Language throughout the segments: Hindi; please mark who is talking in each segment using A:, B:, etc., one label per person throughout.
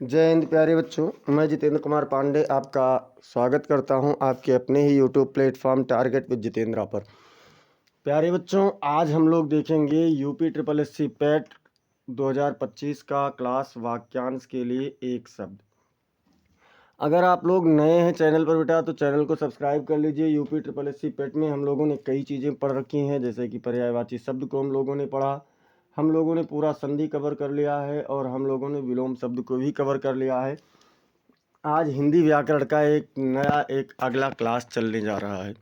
A: जय हिंद प्यारे बच्चों, मैं जितेंद्र कुमार पांडे आपका स्वागत करता हूं आपके अपने ही YouTube platform target with Jitendra पर। प्यारे बच्चों, आज हम लोग देखेंगे UP triple S C PET 2025 का क्लास वाक्यांश के लिए एक शब्द। अगर आप लोग नए हैं चैनल पर बेटा तो चैनल को सब्सक्राइब कर लीजिए। UP triple S C PET में हम लोगों ने कई चीज़ें पढ़ रखी हैं, जैसे कि पर्यायवाची शब्द को हम लोगों ने पढ़ा, हम लोगों ने पूरा संधि कवर कर लिया है और हम लोगों ने विलोम शब्द को भी कवर कर लिया है। आज हिंदी व्याकरण का एक अगला क्लास चलने जा रहा है,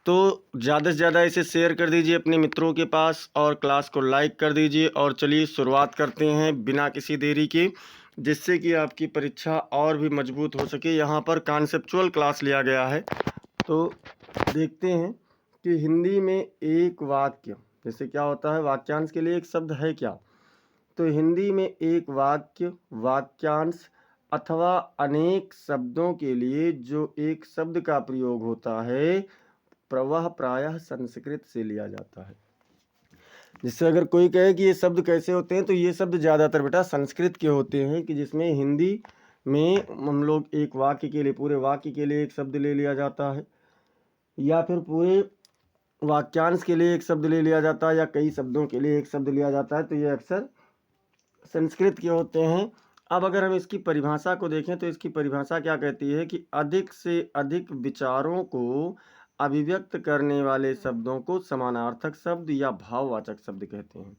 A: तो ज़्यादा से ज़्यादा इसे शेयर कर दीजिए अपने मित्रों के पास और क्लास को लाइक कर दीजिए। और चलिए शुरुआत करते हैं बिना किसी देरी के, जिससे कि आपकी परीक्षा और भी मजबूत हो सके। यहाँ पर कॉन्सेप्चुअल क्लास लिया गया है, तो देखते हैं कि हिंदी में एक वाक्य जैसे क्या होता है। वाक्यांश के लिए एक शब्द है क्या, तो हिंदी में एक वाक्य, वाक्यांश अथवा अनेक शब्दों के लिए जो एक शब्द का प्रयोग होता है वह प्रायः संस्कृत से लिया जाता है। जिससे अगर कोई कहे कि ये शब्द कैसे होते हैं, तो ये शब्द ज़्यादातर बेटा संस्कृत के होते हैं, कि जिसमें हिंदी में हम लोग एक वाक्य के लिए, पूरे वाक्य के लिए एक शब्द ले लिया जाता है, या फिर पूरे वाक्यांश के लिए एक शब्द ले लिया जाता है, या कई शब्दों के लिए एक शब्द लिया जाता है, तो ये अक्सर संस्कृत के होते हैं। अब अगर हम इसकी परिभाषा को देखें तो इसकी परिभाषा क्या कहती है कि अधिक से अधिक विचारों को अभिव्यक्त करने वाले शब्दों को समानार्थक शब्द या भाववाचक शब्द कहते हैं।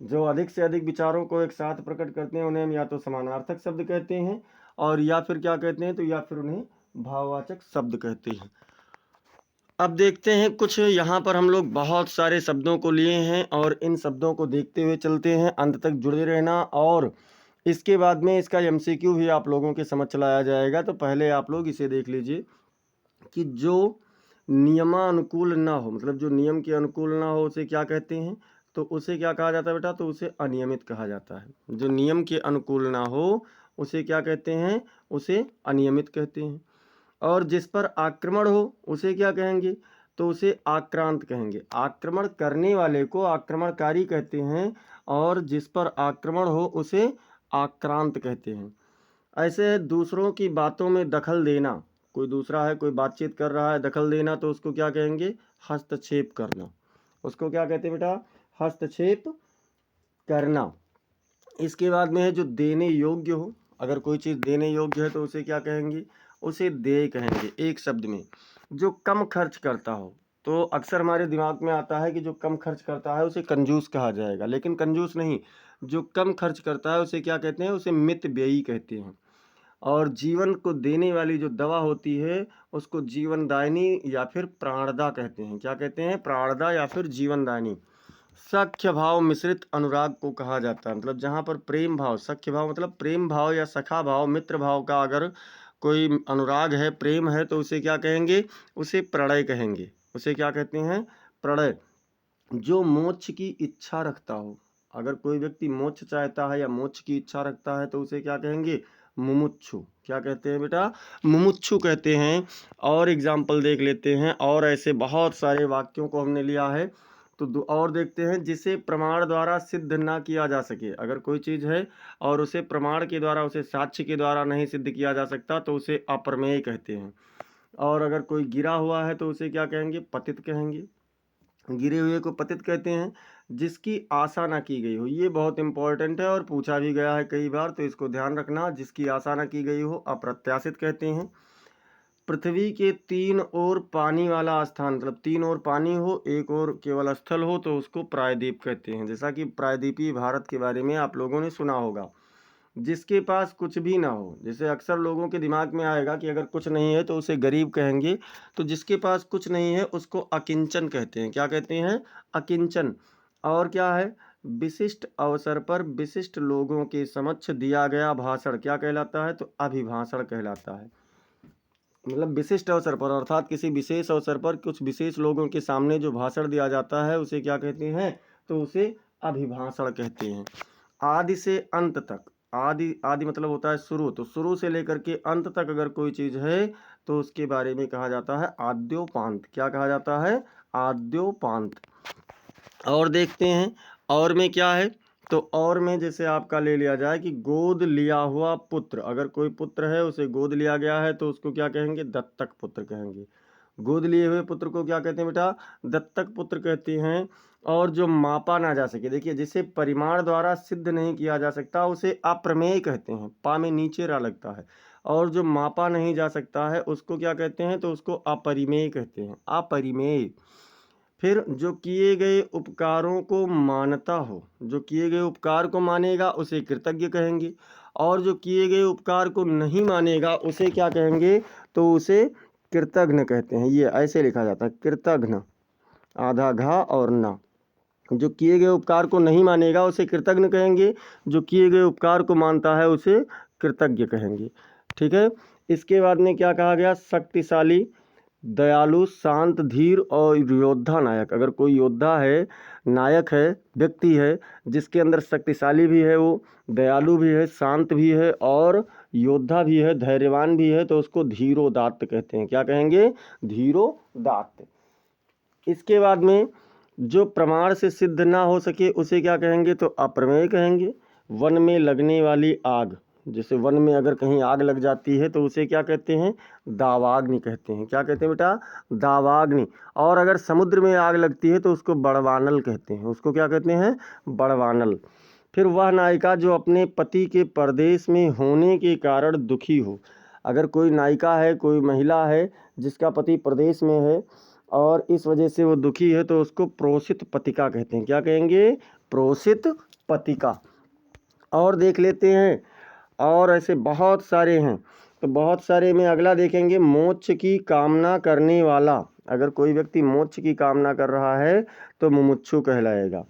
A: जो अधिक से अधिक विचारों को एक साथ प्रकट करते हैं उन्हें हम या तो समानार्थक शब्द कहते हैं, और या फिर क्या कहते हैं, तो या फिर उन्हें भाववाचक शब्द कहते हैं। अब देखते हैं कुछ, यहाँ पर हम लोग बहुत सारे शब्दों को लिए हैं और इन शब्दों को देखते हुए चलते हैं। अंत तक जुड़े रहना, और इसके बाद में इसका एमसीक्यू भी आप लोगों के समझ चलाया जाएगा। तो पहले आप लोग इसे देख लीजिए कि जो नियमानुकूल ना हो, मतलब जो नियम के अनुकूल ना हो, उसे क्या कहते हैं, तो उसे क्या कहा जाता है बेटा, तो उसे अनियमित कहा जाता है। जो नियम के अनुकूल ना हो उसे क्या कहते हैं, उसे अनियमित कहते हैं। और जिस पर आक्रमण हो उसे क्या कहेंगे, तो उसे आक्रांत कहेंगे। आक्रमण करने वाले को आक्रमणकारी कहते हैं, और जिस पर आक्रमण हो उसे आक्रांत कहते हैं। ऐसे दूसरों की बातों में दखल देना, कोई दूसरा है, कोई बातचीत कर रहा है, दखल देना, तो उसको क्या कहेंगे, हस्तक्षेप करना। उसको क्या कहते हैं बेटा, हस्तक्षेप करना। इसके बाद में है जो देने योग्य हो, अगर कोई चीज़ देने योग्य है तो उसे क्या कहेंगे, उसे देय कहेंगे एक शब्द में। जो कम खर्च करता हो, तो अक्सर हमारे दिमाग में आता है कि जो कम खर्च करता है उसे कंजूस कहा जाएगा, लेकिन कंजूस नहीं, जो कम खर्च करता है उसे क्या कहते हैं, उसे मित व्ययी कहते हैं। और जीवन को देने वाली जो दवा होती है उसको जीवनदायिनी या फिर प्राणदा कहते हैं। क्या कहते हैं, प्राणदा या फिर जीवनदायिनी। सख्य भाव मिश्रित अनुराग को कहा जाता है, मतलब जहाँ पर प्रेम भाव, सख्य भाव मतलब प्रेम भाव या सखा भाव, मित्र भाव का अगर कोई अनुराग है, प्रेम है, तो उसे क्या कहेंगे, उसे प्रणय कहेंगे। उसे क्या कहते हैं, प्रणय। जो मोक्ष की इच्छा रखता हो, अगर कोई व्यक्ति मोक्ष चाहता है या मोक्ष की इच्छा रखता है तो उसे क्या कहेंगे, मुमुक्षु। क्या कहते हैं बेटा, मुमुक्षु कहते हैं। और एग्जाम्पल देख लेते हैं, और ऐसे बहुत सारे वाक्यों को हमने लिया है, तो और देखते हैं। जिसे प्रमाण द्वारा सिद्ध ना किया जा सके, अगर कोई चीज़ है और उसे प्रमाण के द्वारा, उसे साक्ष्य के द्वारा नहीं सिद्ध किया जा सकता, तो उसे अप्रमेय कहते हैं। और अगर कोई गिरा हुआ है तो उसे क्या कहेंगे, पतित कहेंगे। गिरे हुए को पतित कहते हैं। जिसकी आशा ना की गई हो, ये बहुत इंपॉर्टेंट है और पूछा भी गया है कई बार, तो इसको ध्यान रखना। जिसकी आशा ना की गई हो अप्रत्याशित कहते हैं। पृथ्वी के तीन ओर पानी वाला स्थान, मतलब तीन ओर पानी हो, एक ओर केवल स्थल हो, तो उसको प्रायद्वीप कहते हैं। जैसा कि प्रायद्वीपीय भारत के बारे में आप लोगों ने सुना होगा। जिसके पास कुछ भी ना हो, जैसे अक्सर लोगों के दिमाग में आएगा कि अगर कुछ नहीं है तो उसे गरीब कहेंगे, तो जिसके पास कुछ नहीं है उसको अकिंचन कहते हैं। क्या कहते हैं, अकिंचन। और क्या है, विशिष्ट अवसर पर विशिष्ट लोगों के समक्ष दिया गया भाषण क्या कहलाता है, तो अभिभाषण कहलाता है। मतलब विशिष्ट अवसर पर, अर्थात किसी विशेष अवसर पर कुछ विशेष लोगों के सामने जो भाषण दिया जाता है उसे क्या कहते हैं, तो उसे अभिभाषण कहते हैं। आदि से अंत तक, आदि आदि मतलब होता है शुरू, तो शुरू से लेकर के अंत तक अगर कोई चीज़ है तो उसके बारे में कहा जाता है आद्योपांत। क्या कहा जाता है, आद्योपांत। और देखते हैं, और में क्या है, तो और में जैसे आपका ले लिया जाए कि गोद लिया हुआ पुत्र, अगर कोई पुत्र है उसे गोद लिया गया है तो उसको क्या कहेंगे? दत्तक पुत्र कहेंगे। गोद लिए हुए पुत्र को क्या कहते हैं बेटा? दत्तक पुत्र कहते हैं। और जो मापा ना जा सके, देखिए जिसे परिमाण द्वारा सिद्ध नहीं किया जा सकता उसे अप्रमेय कहते हैं, पा में नीचे रा लगता है। और जो मापा नहीं जा सकता है उसको क्या कहते हैं? तो उसको अपरिमेय कहते हैं, अपरिमेय। फिर जो किए गए उपकारों को मानता हो, जो किए गए उपकार को मानेगा उसे कृतज्ञ कहेंगे। और जो किए गए उपकार को नहीं मानेगा उसे क्या कहेंगे? तो उसे कृतघ्न कहते हैं। ये ऐसे लिखा जाता है, कृतघ्न, आधा घा और ना। जो किए गए उपकार को नहीं मानेगा उसे कृतघ्न कहेंगे, जो किए गए उपकार को मानता है उसे कृतज्ञ कहेंगे। ठीक है। इसके बाद में क्या कहा गया? शक्तिशाली, दयालु, शांत, धीर और योद्धा नायक। अगर कोई योद्धा है, नायक है, व्यक्ति है जिसके अंदर शक्तिशाली भी है, वो दयालु भी है, शांत भी है और योद्धा भी है, धैर्यवान भी है, तो उसको धीरोदात्त कहते हैं। क्या कहेंगे? धीरोदात्त। इसके बाद में जो प्रमाण से सिद्ध ना हो सके उसे क्या कहेंगे? तो अप्रमेय कहेंगे। वन में लगने वाली आग, जैसे वन में अगर कहीं आग लग जाती है तो उसे क्या कहते हैं? दावाग्नि कहते हैं। क्या कहते हैं बेटा? दावाग्नि। और अगर समुद्र में आग लगती है तो उसको बड़वानल कहते हैं। उसको क्या कहते हैं? बड़वानल। फिर वह नायिका जो अपने पति के परदेश में होने के कारण दुखी हो। अगर कोई नायिका है, कोई महिला है जिसका पति प्रदेश में है और इस वजह से वो दुखी है तो उसको प्रोषित पतिका कहते हैं। क्या कहेंगे? प्रोषित पतिका। और देख लेते हैं, और ऐसे बहुत सारे हैं। तो बहुत सारे में अगला देखेंगे, मोक्ष की कामना करने वाला। अगर कोई व्यक्ति मोक्ष की कामना कर रहा है तो मुमुक्षु कहलाएगा।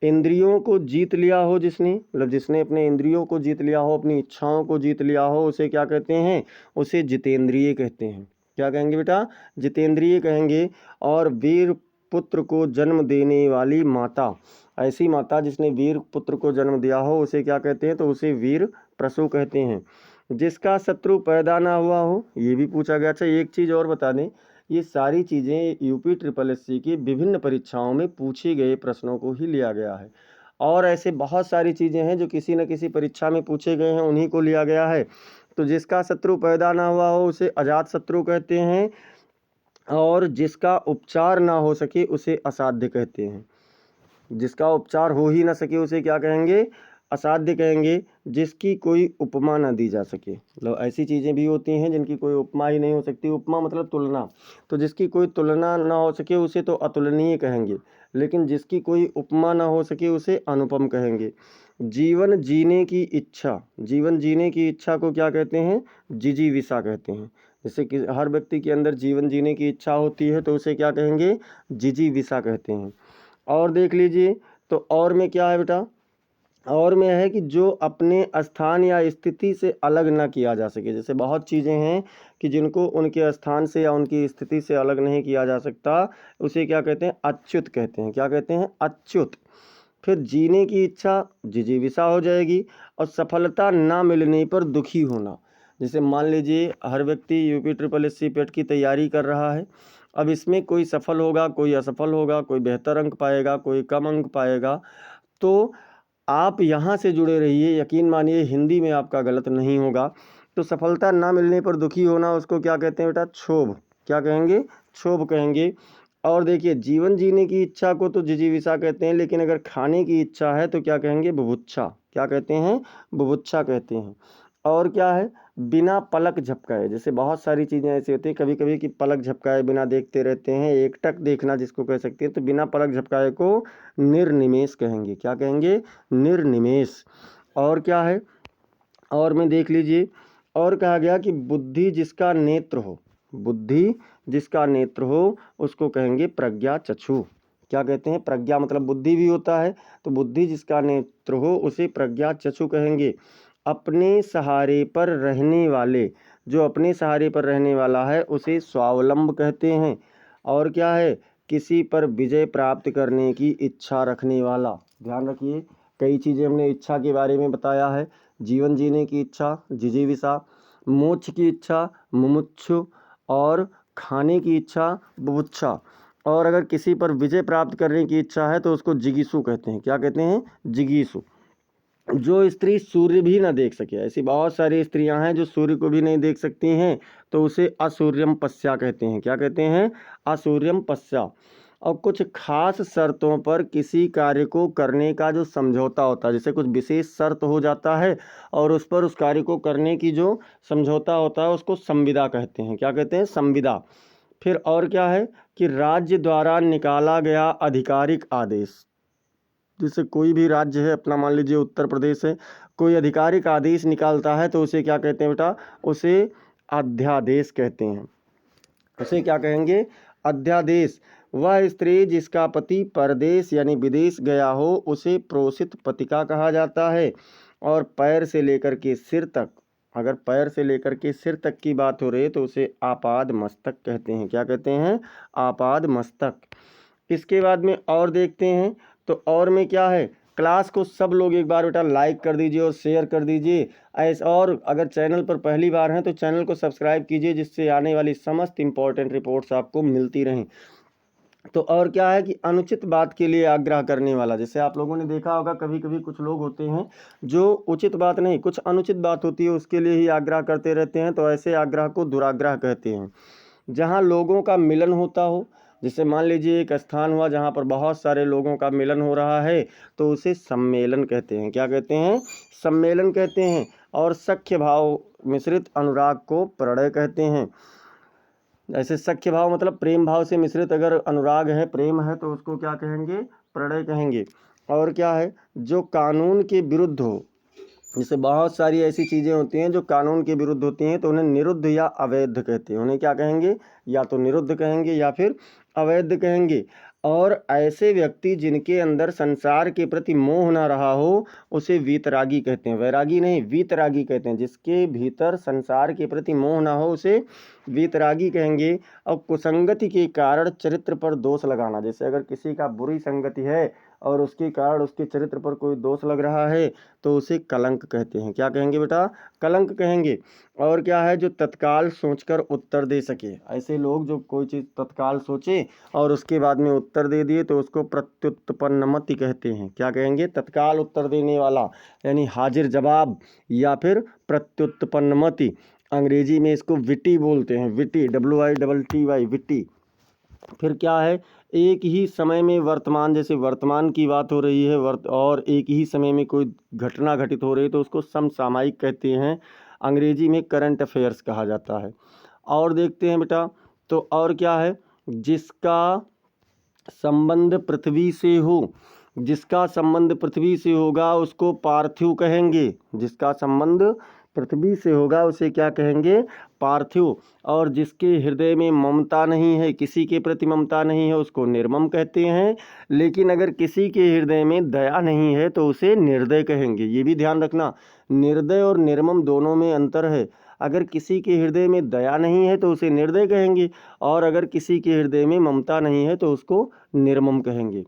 A: इंद्रियों को जीत लिया हो जिसने, मतलब जिसने अपने इंद्रियों को जीत लिया हो, अपनी इच्छाओं को जीत लिया हो, उसे क्या कहते हैं? उसे जितेंद्रिय कहते हैं। क्या कहेंगे बेटा? जितेंद्रिय कहेंगे। और वीर पुत्र को जन्म देने वाली माता, ऐसी माता जिसने वीर पुत्र को जन्म दिया हो उसे क्या कहते हैं? तो उसे वीर प्रसू कहते हैं। जिसका शत्रु पैदा ना हुआ हो, ये भी पूछा गया। अच्छा एक चीज़ और बता दें, ये सारी चीज़ें यूपी ट्रिपल एससी की विभिन्न परीक्षाओं में पूछे गए प्रश्नों को ही लिया गया है। और ऐसे बहुत सारी चीज़ें हैं जो किसी न किसी परीक्षा में पूछे गए हैं, उन्हीं को लिया गया है। तो जिसका शत्रु पैदा ना हुआ हो उसे अजात शत्रु कहते हैं। और जिसका उपचार ना हो सके उसे असाध्य कहते हैं। जिसका उपचार हो ही ना सके उसे क्या कहेंगे? असाध्य कहेंगे। जिसकी कोई उपमा ना दी जा सके, मतलब ऐसी चीज़ें भी होती हैं जिनकी कोई उपमा ही नहीं हो सकती। उपमा मतलब तुलना। तो जिसकी कोई तुलना ना हो सके उसे तो अतुलनीय कहेंगे, लेकिन जिसकी कोई उपमा ना हो सके उसे अनुपम कहेंगे। जीवन जीने की इच्छा, जीवन जीने की इच्छा को क्या कहते हैं? जिजीविषा कहते हैं। जैसे कि हर व्यक्ति के अंदर जीवन जीने की इच्छा होती है तो उसे क्या कहेंगे? जिजीविषा कहते हैं। और देख लीजिए, तो और में क्या है बेटा? और में है कि जो अपने स्थान या स्थिति से अलग ना किया जा सके। जैसे बहुत चीज़ें हैं कि जिनको उनके स्थान से या उनकी स्थिति से अलग नहीं किया जा सकता, उसे क्या कहते हैं? अच्युत कहते हैं। क्या कहते हैं? अच्युत। फिर जीने की इच्छा जिजीविषा हो जाएगी। और सफलता ना मिलने पर दुखी होना। जैसे मान लीजिए हर व्यक्ति यूपी ट्रिपल एससी पेट की तैयारी कर रहा है। अब इसमें कोई सफल होगा, कोई असफल होगा, कोई बेहतर अंक पाएगा, कोई कम अंक पाएगा। तो आप यहाँ से जुड़े रहिए, यकीन मानिए हिंदी में आपका गलत नहीं होगा। तो सफलता ना मिलने पर दुखी होना उसको क्या कहते हैं बेटा? क्षोभ। क्या कहेंगे? क्षोभ कहेंगे। और देखिए जीवन जीने की इच्छा को तो जिजीविषा कहते हैं, लेकिन अगर खाने की इच्छा है तो क्या कहेंगे? बुभुक्षा। क्या कहते हैं? बुभुक्षा कहते हैं। और क्या है? बिना पलक झपकाए। जैसे बहुत सारी चीज़ें ऐसी होती हैं कभी कभी कि पलक झपकाए बिना देखते रहते हैं, एकटक देखना जिसको कह सकते हैं। तो बिना पलक झपकाए को निर्निमेष कहेंगे। क्या कहेंगे? निर्निमेष। और क्या है? और में देख लीजिए, और कहा गया कि बुद्धि जिसका नेत्र हो, बुद्धि जिसका नेत्र हो उसको कहेंगे प्रज्ञा चक्षु। क्या कहते हैं? प्रज्ञा मतलब बुद्धि भी होता है, तो बुद्धि जिसका नेत्र हो उसे प्रज्ञा चक्षु कहेंगे। अपने सहारे पर रहने वाले, जो अपने सहारे पर रहने वाला है उसे स्वावलंब कहते हैं। और क्या है? किसी पर विजय प्राप्त करने की इच्छा रखने वाला। ध्यान रखिए, कई चीज़ें हमने इच्छा के बारे में बताया है। जीवन जीने की इच्छा जिजीविषा, मोक्ष की इच्छा मुमुक्षु, और खाने की इच्छा बुभुक्षा। और अगर किसी पर विजय प्राप्त करने की इच्छा है तो उसको जिगीषु कहते हैं। क्या कहते हैं? जिगीषु। जो स्त्री सूर्य भी ना देख सके, ऐसी बहुत सारी स्त्रियां हैं जो सूर्य को भी नहीं देख सकती हैं, तो उसे असूर्यम पस्या कहते हैं। क्या कहते हैं? असूर्यम पस्या। और कुछ खास शर्तों पर किसी कार्य को करने का जो समझौता होता है, जैसे कुछ विशेष शर्त हो जाता है और उस पर उस कार्य को करने की जो समझौता होता है उसको संविदा कहते हैं। क्या कहते हैं? संविदा। फिर और क्या है कि राज्य द्वारा निकाला गया आधिकारिक आदेश, जैसे कोई भी राज्य है अपना, मान लीजिए उत्तर प्रदेश है, कोई आधिकारिक आदेश निकालता है तो उसे क्या कहते हैं बेटा? उसे अध्यादेश कहते हैं। उसे क्या कहेंगे? अध्यादेश। वह स्त्री जिसका पति परदेश यानी विदेश गया हो उसे प्रोसित पतिका कहा जाता है। और पैर से लेकर के सिर तक, अगर पैर से लेकर के सिर तक की बात हो रही है तो उसे आपाद मस्तक कहते हैं। क्या कहते हैं? आपाद मस्तक। इसके बाद में और देखते हैं, तो और में क्या है? क्लास को सब लोग एक बार बेटा लाइक कर दीजिए और शेयर कर दीजिए ऐसे, और अगर चैनल पर पहली बार हैं तो चैनल को सब्सक्राइब कीजिए, जिससे आने वाली समस्त इंपॉर्टेंट रिपोर्ट्स आपको मिलती रहें। तो और क्या है कि अनुचित बात के लिए आग्रह करने वाला, जैसे आप लोगों ने देखा होगा कभी कभी कुछ लोग होते हैं जो उचित बात नहीं, कुछ अनुचित बात होती है उसके लिए ही आग्रह करते रहते हैं, तो ऐसे आग्रह को दुराग्रह कहते हैं। जहाँ लोगों का मिलन होता हो, जैसे मान लीजिए एक स्थान हुआ जहाँ पर बहुत सारे लोगों का मिलन हो रहा है, तो उसे सम्मेलन कहते हैं। क्या कहते हैं? सम्मेलन कहते हैं। और सख्य भाव मिश्रित अनुराग को प्रणय कहते हैं। ऐसे सख्य भाव मतलब प्रेम भाव से मिश्रित अगर अनुराग है, प्रेम है, तो उसको क्या कहेंगे? प्रणय कहेंगे। और क्या है? जो कानून के विरुद्ध हो, जैसे बहुत सारी ऐसी चीज़ें होती हैं जो कानून के विरुद्ध होती हैं, तो उन्हें निरुद्ध या अवैध कहते हैं। उन्हें क्या कहेंगे? या तो निरुद्ध कहेंगे या फिर अवैध कहेंगे। और ऐसे व्यक्ति जिनके अंदर संसार के प्रति मोह ना रहा हो उसे वीतरागी कहते हैं। वैरागी नहीं, वीतरागी कहते हैं। जिसके भीतर संसार के प्रति मोह ना हो उसे वीतरागी कहेंगे। और कुसंगति के कारण चरित्र पर दोष लगाना, जैसे अगर किसी का बुरी संगति है और उसके कारण उसके चरित्र पर कोई दोष लग रहा है तो उसे कलंक कहते हैं। क्या कहेंगे बेटा? कलंक कहेंगे। और क्या है? जो तत्काल सोचकर उत्तर दे सके, ऐसे लोग जो कोई चीज़ तत्काल सोचे और उसके बाद में उत्तर दे दिए तो उसको प्रत्युत्पन्नमति कहते हैं। क्या कहेंगे? तत्काल उत्तर देने वाला यानी हाजिर जवाब, या फिर प्रत्युत्पन्नमति। अंग्रेजी में इसको विटी बोलते हैं, विटी, WITTY, विटी। फिर क्या है? एक ही समय में वर्तमान, जैसे वर्तमान की बात हो रही है और एक ही समय में कोई घटना घटित हो रही है तो उसको समसामयिक कहते हैं। अंग्रेजी में करंट अफेयर्स कहा जाता है। और देखते हैं बेटा, तो और क्या है? जिसका संबंध पृथ्वी से हो, जिसका संबंध पृथ्वी से होगा उसको पार्थिव कहेंगे। जिसका संबंध पृथ्वी से होगा उसे क्या कहेंगे? पार्थिव। और जिसके हृदय में ममता नहीं है, किसी के प्रति ममता नहीं है, उसको निर्मम कहते हैं। लेकिन अगर किसी के हृदय में दया नहीं है तो उसे निर्दय कहेंगे। ये भी ध्यान रखना, निर्दय और निर्मम दोनों में अंतर है। अगर किसी के हृदय में दया नहीं है तो उसे निर्दय कहेंगे, और अगर किसी के हृदय में ममता नहीं है तो उसको निर्मम कहेंगे।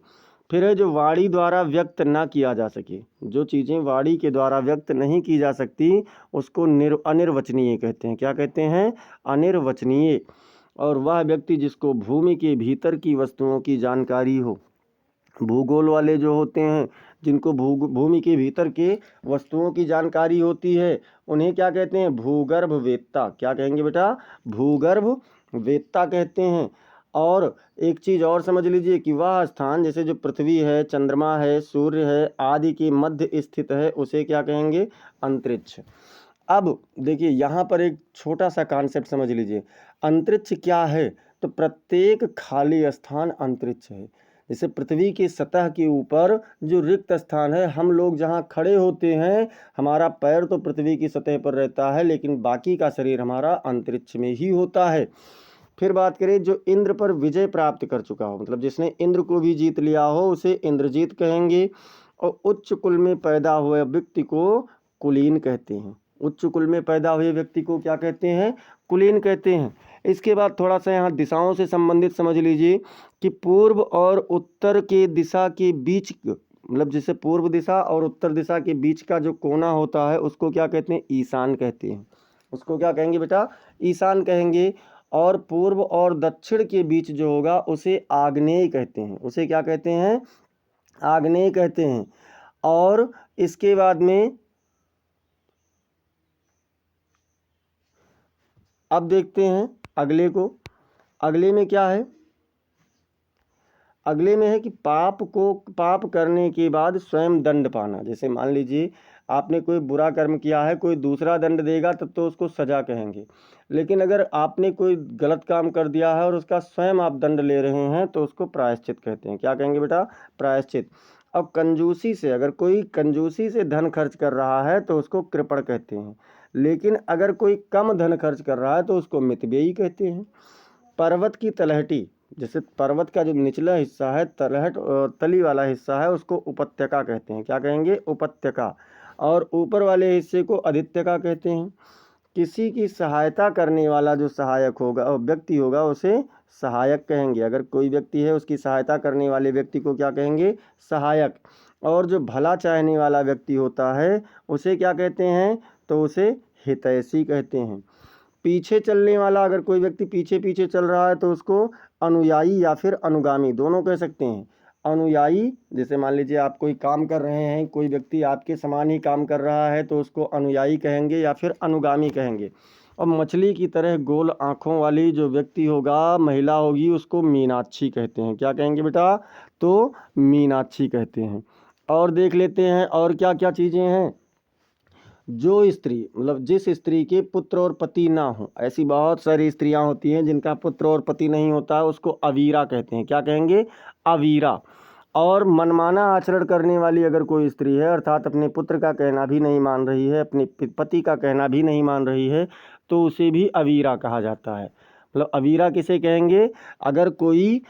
A: फिर है जो वाणी द्वारा व्यक्त ना किया जा सके, जो चीज़ें वाणी के द्वारा व्यक्त नहीं की जा सकती उसको अनिर्वचनीय कहते हैं। क्या कहते हैं? अनिर्वचनीय। और वह व्यक्ति जिसको भूमि के भीतर की वस्तुओं की जानकारी हो, भूगोल वाले जो होते हैं जिनको भूमि के भीतर के वस्तुओं की जानकारी होती है उन्हें क्या कहते हैं? भूगर्भ वेत्ता। क्या कहेंगे बेटा? भूगर्भ वेत्ता कहते हैं। और एक चीज़ और समझ लीजिए कि वह स्थान, जैसे जो पृथ्वी है, चंद्रमा है, सूर्य है आदि के मध्य स्थित है उसे क्या कहेंगे? अंतरिक्ष। अब देखिए यहाँ पर एक छोटा सा कॉन्सेप्ट समझ लीजिए। अंतरिक्ष क्या है? तो प्रत्येक खाली स्थान अंतरिक्ष है। जैसे पृथ्वी की सतह के ऊपर जो रिक्त स्थान है, हम लोग जहाँ खड़े होते हैं हमारा पैर तो पृथ्वी की सतह पर रहता है लेकिन बाकी का शरीर हमारा अंतरिक्ष में ही होता है। फिर बात करें जो इंद्र पर विजय प्राप्त कर चुका हो, मतलब जिसने इंद्र को भी जीत लिया हो उसे इंद्रजीत कहेंगे। और उच्च कुल में पैदा हुए व्यक्ति को कुलीन कहते हैं। उच्च कुल में पैदा हुए व्यक्ति को क्या कहते हैं? कुलीन कहते हैं। इसके बाद थोड़ा सा यहाँ दिशाओं से संबंधित समझ लीजिए कि पूर्व और उत्तर के दिशा के बीच, मतलब जैसे पूर्व दिशा और उत्तर दिशा के बीच का जो कोना होता है उसको क्या कहते हैं? ईशान कहते हैं। उसको क्या कहेंगे बेटा? ईशान कहेंगे। और पूर्व और दक्षिण के बीच जो होगा उसे आग्नेय कहते हैं। उसे क्या कहते हैं? आग्नेय कहते हैं। और इसके बाद में अब देखते हैं अगले को। अगले में क्या है? अगले में है कि पाप करने के बाद स्वयं दंड पाना। जैसे मान लीजिए आपने कोई बुरा कर्म किया है, कोई दूसरा दंड देगा तब तो उसको सजा कहेंगे, लेकिन अगर आपने कोई गलत काम कर दिया है और उसका स्वयं आप दंड ले रहे हैं तो उसको प्रायश्चित कहते हैं। क्या कहेंगे बेटा? प्रायश्चित। अब कंजूसी से, अगर कोई कंजूसी से धन खर्च कर रहा है तो उसको कृपण कहते हैं, लेकिन अगर कोई कम धन खर्च कर रहा है तो उसको मितव्ययी कहते हैं। पर्वत की तलहटी, जैसे पर्वत का जो निचला हिस्सा है, तलहट तली वाला हिस्सा है, उसको उपत्यका कहते हैं। क्या कहेंगे? उपत्यका। और ऊपर वाले हिस्से को अधित्यका कहते हैं। किसी की सहायता करने वाला जो सहायक होगा व्यक्ति होगा उसे सहायक कहेंगे। अगर कोई व्यक्ति है उसकी सहायता करने वाले व्यक्ति को क्या कहेंगे? सहायक। और जो भला चाहने वाला व्यक्ति होता है उसे क्या कहते हैं? तो उसे हितैषी कहते हैं। पीछे चलने वाला, अगर कोई व्यक्ति पीछे पीछे चल रहा है तो उसको अनुयायी या फिर अनुगामी दोनों कह सकते हैं। अनुयायी, जैसे मान लीजिए आप कोई काम कर रहे हैं, कोई व्यक्ति आपके समान ही काम कर रहा है तो उसको अनुयायी कहेंगे या फिर अनुगामी कहेंगे। और मछली की तरह गोल आँखों वाली जो व्यक्ति होगा, महिला होगी, उसको मीनाक्षी कहते हैं। क्या कहेंगे बेटा? तो मीनाक्षी कहते हैं। और देख लेते हैं और क्या क्या चीज़ें हैं। जो स्त्री, मतलब जिस स्त्री के पुत्र और पति ना हो, ऐसी बहुत सारी स्त्रियां होती हैं जिनका पुत्र और पति नहीं होता है, उसको अवीरा कहते हैं। क्या कहेंगे? अवीरा। और मनमाना आचरण करने वाली अगर कोई स्त्री है, अर्थात अपने पुत्र का कहना भी नहीं मान रही है, अपने पति का कहना भी नहीं मान रही है, तो उसे भी अवीरा कहा जाता है। मतलब अवीरा किसे कहेंगे? अगर कोई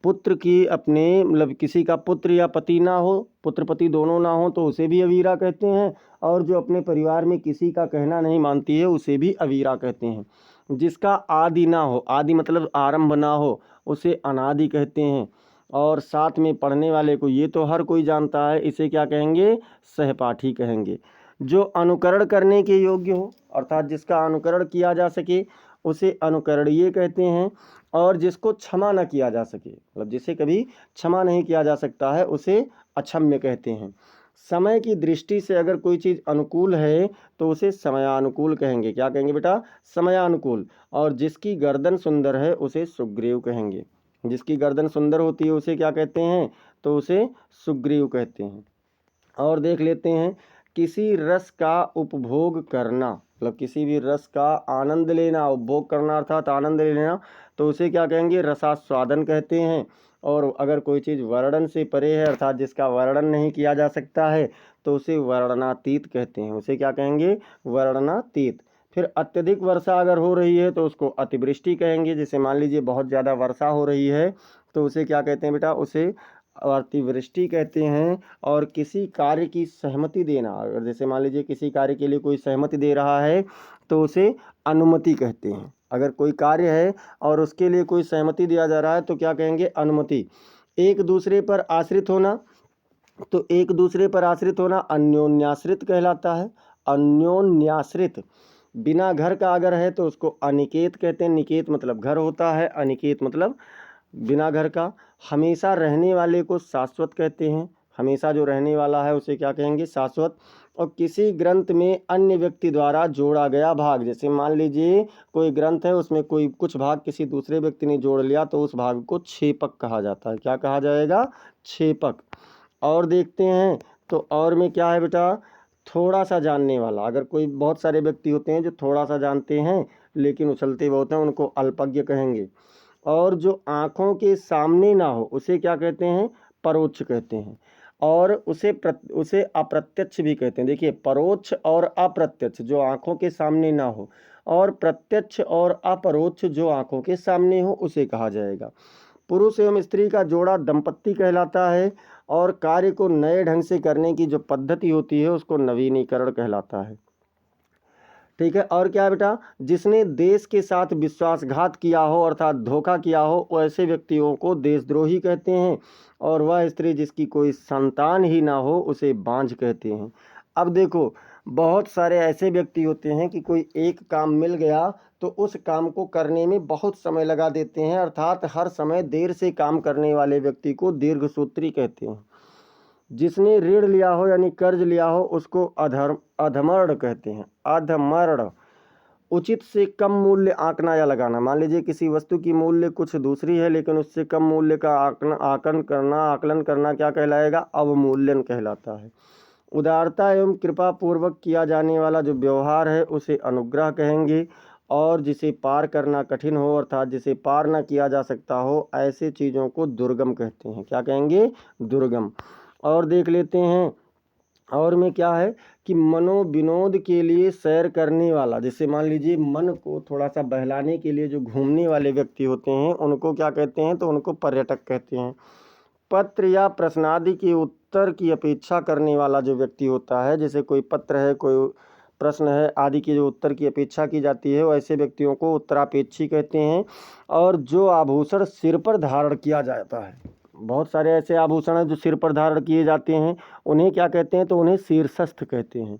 A: पुत्र की अपने, मतलब किसी का पुत्र या पति ना हो, पुत्र पति दोनों ना हो, तो उसे भी अवीरा कहते हैं। और जो अपने परिवार में किसी का कहना नहीं मानती है उसे भी अवीरा कहते हैं। जिसका आदि ना हो, आदि मतलब आरंभ ना हो, उसे अनादि कहते हैं। और साथ में पढ़ने वाले को ये तो हर कोई जानता है, इसे क्या कहेंगे? सहपाठी कहेंगे। जो अनुकरण करने के योग्य हो, अर्थात जिसका अनुकरण किया जा सके, उसे अनुकरणीय कहते हैं। और जिसको क्षमा न किया जा सके, मतलब जिसे कभी क्षमा नहीं किया जा सकता है, उसे अक्षम्य कहते हैं। समय की दृष्टि से अगर कोई चीज़ अनुकूल है तो उसे समयानुकूल कहेंगे। क्या कहेंगे बेटा? समयानुकूल। और जिसकी गर्दन सुंदर है उसे सुग्रीव कहेंगे। जिसकी गर्दन सुंदर होती है उसे क्या कहते हैं? तो उसे सुग्रीव कहते हैं। और देख लेते हैं, किसी रस का उपभोग करना, मतलब किसी भी रस का आनंद लेना, उपभोग करना अर्थात आनंद लेना, तो उसे क्या कहेंगे? रसास्वादन कहते हैं। और अगर कोई चीज़ वर्णन से परे है, अर्थात जिसका वर्णन नहीं किया जा सकता है, तो उसे वर्णनातीत कहते हैं। उसे क्या कहेंगे? वर्णनातीत। फिर अत्यधिक वर्षा अगर हो रही है तो उसको अतिवृष्टि कहेंगे। जैसे मान लीजिए बहुत ज़्यादा वर्षा हो रही है तो उसे क्या कहते हैं बेटा? उसे अतिवृष्टि कहते हैं। और किसी कार्य की सहमति देना, अगर जैसे मान लीजिए किसी कार्य के लिए कोई सहमति दे रहा है तो उसे अनुमति कहते हैं। अगर कोई कार्य है और उसके लिए कोई सहमति दिया जा रहा है तो क्या कहेंगे? अनुमति। एक दूसरे पर आश्रित होना, तो एक दूसरे पर आश्रित होना अन्योन्याश्रित कहलाता है। अन्योन्याश्रित। बिना घर का अगर है तो उसको अनिकेत कहते हैं। निकेत मतलब घर होता है, अनिकेत मतलब बिना घर का। हमेशा रहने वाले को शाश्वत कहते हैं। हमेशा जो रहने वाला है उसे क्या कहेंगे? शाश्वत। और किसी ग्रंथ में अन्य व्यक्ति द्वारा जोड़ा गया भाग, जैसे मान लीजिए कोई ग्रंथ है उसमें कोई कुछ भाग किसी दूसरे व्यक्ति ने जोड़ लिया तो उस भाग को छेपक कहा जाता है। क्या कहा जाएगा? छेपक। और देखते हैं तो और में क्या है बेटा? थोड़ा सा जानने वाला, अगर कोई, बहुत सारे व्यक्ति होते हैं जो थोड़ा सा जानते हैं लेकिन उछलते बहुत हैं, उनको अल्पज्ञ कहेंगे। और जो आँखों के सामने ना हो उसे क्या कहते हैं? परोक्ष कहते हैं। और उसे अप्रत्यक्ष भी कहते हैं। देखिए, परोक्ष और अप्रत्यक्ष जो आँखों के सामने ना हो, और प्रत्यक्ष और अपरोक्ष जो आँखों के सामने हो, उसे कहा जाएगा। पुरुष एवं स्त्री का जोड़ा दंपत्ति कहलाता है। और कार्य को नए ढंग से करने की जो पद्धति होती है उसको नवीनीकरण कहलाता है। ठीक है। और क्या है बेटा? जिसने देश के साथ विश्वासघात किया हो, अर्थात धोखा किया हो, ऐसे व्यक्तियों को देशद्रोही कहते हैं। और वह स्त्री जिसकी कोई संतान ही ना हो उसे बांझ कहते हैं। अब देखो, बहुत सारे ऐसे व्यक्ति होते हैं कि कोई एक काम मिल गया तो उस काम को करने में बहुत समय लगा देते हैं, अर्थात हर समय देर से काम करने वाले व्यक्ति को दीर्घसूत्री कहते हैं। जिसने ऋण लिया हो यानी कर्ज लिया हो उसको अधमर्ण कहते हैं, अधमर्ण। उचित से कम मूल्य आंकना या लगाना, मान लीजिए किसी वस्तु की मूल्य कुछ दूसरी है लेकिन उससे कम मूल्य का आकलन करना क्या कहलाएगा? अवमूल्यन कहलाता है। उदारता एवं कृपा पूर्वक किया जाने वाला जो व्यवहार है उसे अनुग्रह कहेंगे। और जिसे पार करना कठिन हो अर्थात जिसे पार न किया जा सकता हो ऐसे चीज़ों को दुर्गम कहते हैं। क्या कहेंगे? दुर्गम। और देख लेते हैं और में क्या है कि मनोविनोद के लिए सैर करने वाला, जैसे मान लीजिए मन को थोड़ा सा बहलाने के लिए जो घूमने वाले व्यक्ति होते हैं उनको क्या कहते हैं? तो उनको पर्यटक कहते हैं। पत्र या प्रश्न आदि के उत्तर की अपेक्षा करने वाला जो व्यक्ति होता है, जैसे कोई पत्र है, कोई प्रश्न है आदि के जो उत्तर की अपेक्षा की जाती है वैसे व्यक्तियों को उत्तरापेक्षी कहते हैं। और जो आभूषण सिर पर धारण किया जाता है, बहुत सारे ऐसे आभूषण हैं जो सिर पर धारण किए जाते हैं, उन्हें क्या कहते हैं? तो उन्हें शीर्षस्थ कहते हैं।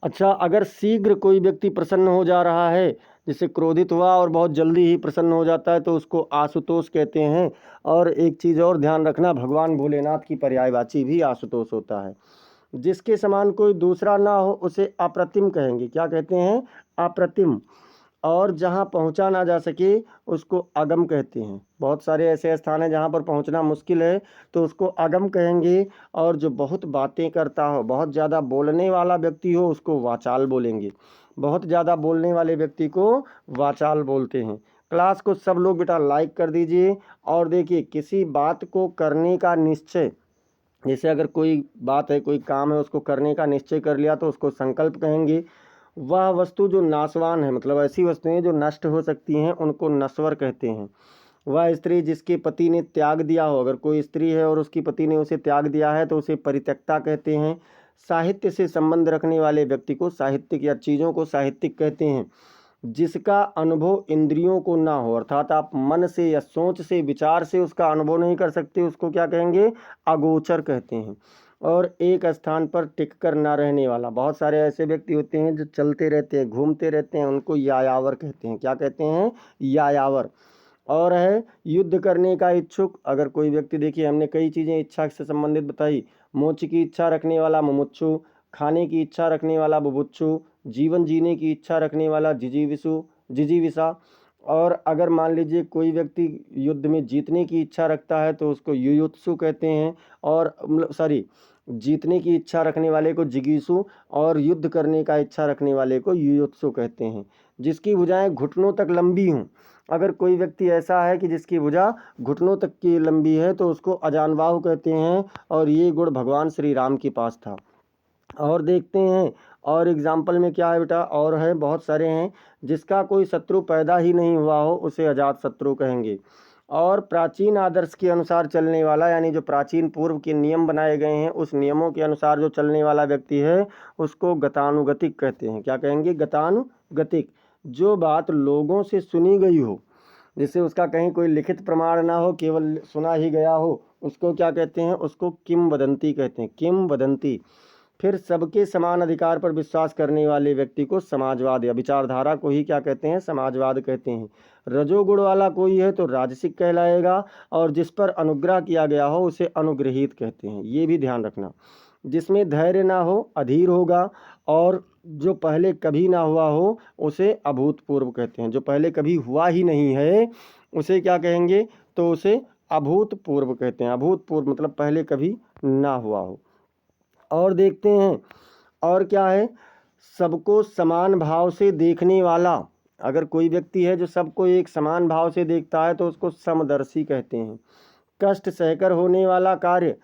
A: अच्छा, अगर शीघ्र कोई व्यक्ति प्रसन्न हो जा रहा है, जैसे क्रोधित हुआ और बहुत जल्दी ही प्रसन्न हो जाता है, तो उसको आशुतोष कहते हैं। और एक चीज़ और ध्यान रखना, भगवान भोलेनाथ की पर्यायवाची भी आशुतोष होता है। जिसके समान कोई दूसरा ना हो उसे अप्रतिम कहेंगे। क्या कहते हैं? अप्रतिम। और जहाँ पहुँचा ना जा सके उसको अगम कहते हैं। बहुत सारे ऐसे स्थान हैं जहाँ पर पहुँचना मुश्किल है तो उसको अगम कहेंगे। और जो बहुत बातें करता हो, बहुत ज़्यादा बोलने वाला व्यक्ति हो उसको वाचाल बोलेंगे। बहुत ज़्यादा बोलने वाले व्यक्ति को वाचाल बोलते हैं। क्लास को सब लोग बेटा लाइक कर दीजिए। और देखिए, किसी बात को करने का निश्चय, जैसे अगर कोई बात है, कोई काम है, उसको करने का निश्चय कर लिया तो उसको संकल्प कहेंगे। वह वस्तु जो नाशवान है, मतलब ऐसी वस्तुएं जो नष्ट हो सकती हैं उनको नश्वर कहते हैं। वह स्त्री जिसके पति ने त्याग दिया हो, अगर कोई स्त्री है और उसकी पति ने उसे त्याग दिया है तो उसे परित्यक्ता कहते हैं। साहित्य से संबंध रखने वाले व्यक्ति को साहित्यिक या चीज़ों को साहित्यिक कहते हैं। जिसका अनुभव इंद्रियों को ना हो, अर्थात आप मन से या सोच से विचार से उसका अनुभव नहीं कर सकते, उसको क्या कहेंगे? अगोचर कहते हैं। और एक स्थान पर टिक कर ना रहने वाला, बहुत सारे ऐसे व्यक्ति होते हैं जो चलते रहते हैं, घूमते रहते हैं, उनको यायावर कहते हैं। क्या कहते हैं? यायावर। और है युद्ध करने का इच्छुक, अगर कोई व्यक्ति, देखिए हमने कई चीज़ें इच्छा से संबंधित बताई। मोक्ष की इच्छा रखने वाला मुमुक्षु, खाने की इच्छा रखने वाला बुभुक्षु, जीवन जीने की इच्छा रखने वाला जिजीविषा। और अगर मान लीजिए कोई व्यक्ति युद्ध में जीतने की इच्छा रखता है तो उसको युयुत्सु कहते हैं। और जीतने की इच्छा रखने वाले को जिगीसु और युद्ध करने का इच्छा रखने वाले को युयुत्सु कहते हैं। जिसकी भुजाएं घुटनों तक लंबी हों, अगर कोई व्यक्ति ऐसा है कि जिसकी भुजा घुटनों तक की लंबी है तो उसको अजानबाहु कहते हैं। और ये गुण भगवान श्री राम के पास था। और देखते हैं और एग्जाम्पल में क्या है बेटा, और है बहुत सारे हैं। जिसका कोई शत्रु पैदा ही नहीं हुआ हो उसे अजात शत्रु कहेंगे। और प्राचीन आदर्श के अनुसार चलने वाला, यानी जो प्राचीन पूर्व के नियम बनाए गए हैं उस नियमों के अनुसार जो चलने वाला व्यक्ति है उसको गतानुगतिक कहते हैं। क्या कहेंगे? गतानुगतिक। जो बात लोगों से सुनी गई हो, जिससे उसका कहीं कोई लिखित प्रमाण ना हो, केवल सुना ही गया हो, उसको क्या कहते हैं? उसको किंवदंती कहते हैं। किंवदंती। फिर सबके समान अधिकार पर विश्वास करने वाले व्यक्ति को समाजवाद या विचारधारा को ही क्या कहते हैं? समाजवाद कहते हैं। रजोगुण वाला कोई है तो राजसिक कहलाएगा। और जिस पर अनुग्रह किया गया हो उसे अनुग्रहित कहते हैं। ये भी ध्यान रखना। जिसमें धैर्य ना हो अधीर होगा। और जो पहले कभी ना हुआ हो उसे अभूतपूर्व कहते हैं। जो पहले कभी हुआ ही नहीं है उसे क्या कहेंगे? तो उसे अभूतपूर्व कहते हैं। अभूतपूर्व मतलब पहले कभी ना हुआ हो। और देखते हैं और क्या है, सबको समान भाव से देखने वाला। अगर कोई व्यक्ति है जो सबको एक समान भाव से देखता है तो उसको समदर्शी कहते हैं। कष्ट सहकर होने वाला कार्य,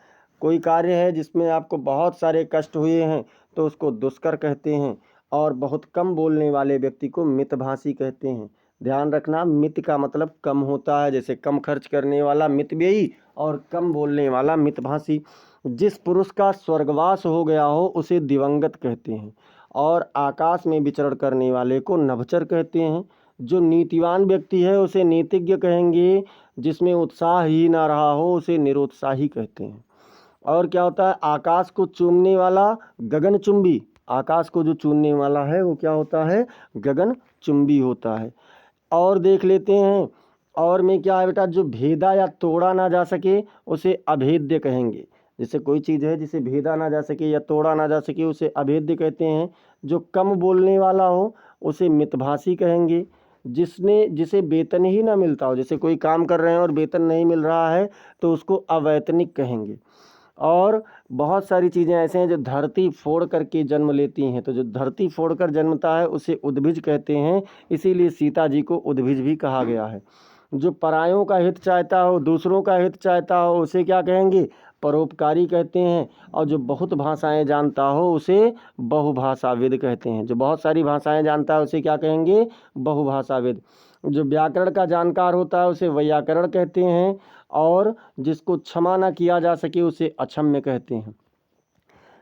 A: कोई कार्य है जिसमें आपको बहुत सारे कष्ट हुए हैं तो उसको दुष्कर कहते हैं। और बहुत कम बोलने वाले व्यक्ति को मितभाषी कहते हैं। ध्यान रखना, मित का मतलब कम होता है, जैसे कम खर्च करने वाला मितव्ययी और कम बोलने वाला मितभाषी। जिस पुरुष का स्वर्गवास हो गया हो उसे दिवंगत कहते हैं। और आकाश में विचरण करने वाले को नभचर कहते हैं। जो नीतिवान व्यक्ति है उसे नीतिज्ञ कहेंगे। जिसमें उत्साह ही ना रहा हो उसे निरुत्साही कहते हैं। और क्या होता है? आकाश को चूमने वाला गगनचुंबी। आकाश को जो चूमने वाला है वो क्या होता है? गगनचुंबी होता है। और देख लेते हैं और में क्या है बेटा, जो भेदा या तोड़ा ना जा सके उसे अभेद्य कहेंगे। जैसे कोई चीज़ है जिसे भेदा ना जा सके या तोड़ा ना जा सके उसे अभेद्य कहते हैं। जो कम बोलने वाला हो उसे मितभाषी कहेंगे। जिसे वेतन ही ना मिलता हो, जैसे कोई काम कर रहे हैं और वेतन नहीं मिल रहा है तो उसको अवैतनिक कहेंगे। और बहुत सारी चीज़ें ऐसे हैं जो धरती फोड़ करके जन्म लेती हैं, तो जो धरती फोड़ कर जन्मता है उसे उद्भिज कहते हैं, इसीलिए सीता जी को उद्भिज भी कहा गया है। जो परायों का हित चाहता हो, दूसरों का हित चाहता हो, उसे क्या कहेंगे? परोपकारी कहते हैं। और जो बहुत भाषाएं जानता हो उसे बहुभाषाविद कहते हैं। जो बहुत सारी भाषाएं जानता है उसे क्या कहेंगे? बहुभाषाविद। जो व्याकरण का जानकार होता है उसे वैयाकरण कहते हैं। और जिसको क्षमा ना किया जा सके उसे अक्षम्य कहते हैं।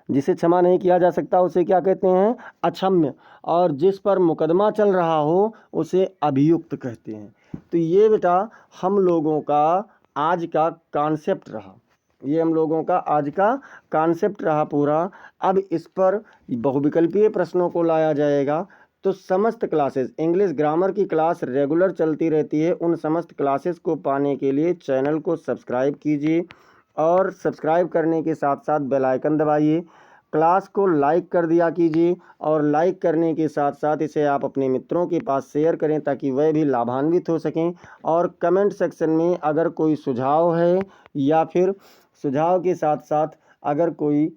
A: जिसे क्षमा नहीं किया जा सकता उसे क्या कहते हैं? अक्षम्य। और जिस पर मुकदमा चल रहा हो उसे अभियुक्त कहते हैं। तो ये बेटा हम लोगों का आज का कॉन्सेप्ट रहा, ये हम लोगों का आज का कॉन्सेप्ट रहा पूरा। अब इस पर बहुविकल्पीय प्रश्नों को लाया जाएगा। तो समस्त क्लासेस, इंग्लिश ग्रामर की क्लास रेगुलर चलती रहती है। उन समस्त क्लासेस को पाने के लिए चैनल को सब्सक्राइब कीजिए और सब्सक्राइब करने के साथ साथ बेल आइकन दबाइए। क्लास को लाइक कर दिया कीजिए और लाइक करने के साथ साथ इसे आप अपने मित्रों के पास शेयर करें ताकि वह भी लाभान्वित हो सकें। और कमेंट सेक्शन में अगर कोई सुझाव है या फिर सुझाव के साथ साथ अगर कोई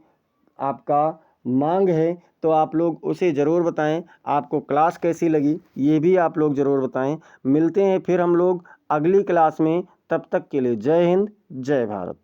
A: आपका मांग है तो आप लोग उसे ज़रूर बताएं। आपको क्लास कैसी लगी ये भी आप लोग ज़रूर बताएं। मिलते हैं फिर हम लोग अगली क्लास में, तब तक के लिए जय हिंद, जय भारत।